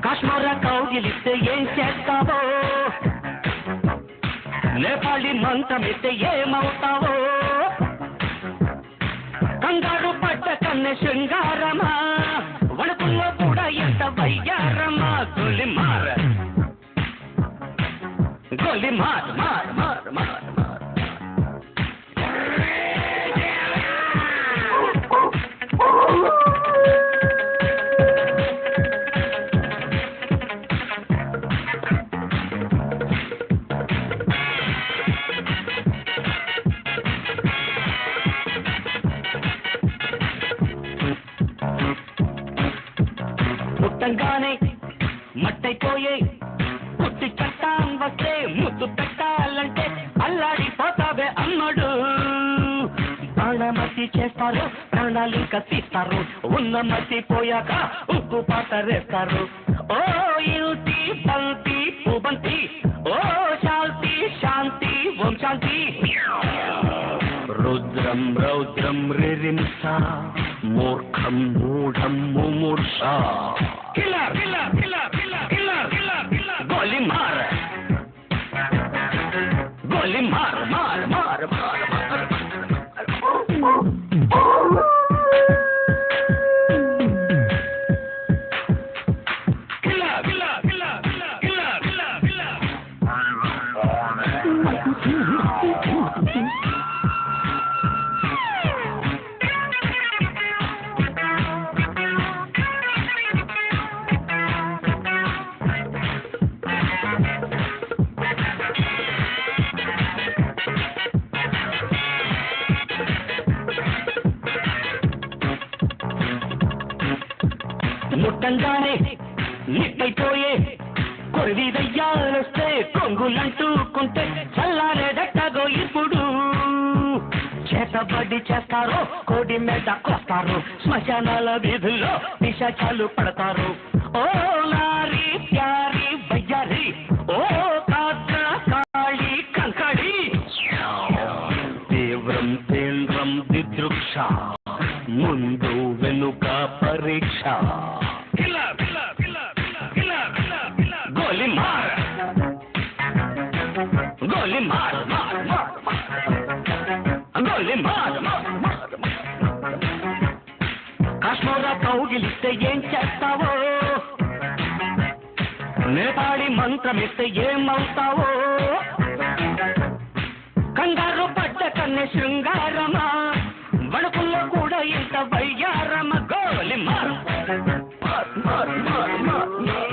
కాశ్మీర కౌగిలిస్తే ఏం చేస్తావో, నేపాళి మంత్రమిస్తే ఏమవుతావో, కంగారు పడ్డ కన్నె శృంగారమా, వణుకుల్లో కూడా ఎంత వయ్యారమా. గోలిమార్ గోలిమార్ మార్ మార్ మార్ మార్. పుట్టంగానే మట్టైపోయే పుట్టి చట్టాం వస్తే ముద్దు పెట్టాలంటే అల్లాడిపోతావే అమ్మడు. ప్రాణమతి చేస్తారు, ప్రాణాలింక తీస్తారు, ఉన్న మతి పోయాక ఉప్పు పాతరేస్తారు. ఓ యుతి బంతి పుబంతి, ఓ శాంతి శాంతి ఓం శాంతి. రుద్రం రౌద్రం రిరింస, మూర్ఖం మూఢం ముమూర్ష. Killer killer killer killer killer killer killer. గోలిమార్ గోలిమార్ మార్ మార్ మార్ మార్. Killer killer killer killer killer killer killer. ముట్టంగానే నిట్టయిపోయే కొరివి దయ్యాలొస్తే కొంగులంటూకుంటే చల్లారేదట్టగో ఇప్పుడు. చేతబడి చేస్తారు, కోడి మీద కొస్తారు, శ్మశానాల వీధుల్లో పిశాచాలు పడతారు. ఓ నారి ప్యారి బయ్యారి, ఓ కాక కాళి కంకడి. తీవ్రం తీవ్రం దిదృక్ష, ముందు వెనుక పరీక్ష. గోలిమార్ గోలిమార్ మార్ మార్ గోలిమార్ మార్ మార్. కాశ్మీర కౌగిలిస్తే ఏం చేస్తావో, నేపాళి మంత్రమిస్తే ఏమవుతావో, కంగారు పడ్డ కన్నె శృంగారమా, వణుకుల్లో కూడా ఇంత వయ్యారమ. గోలిమార్ మార్ మార్ మార్ మార్.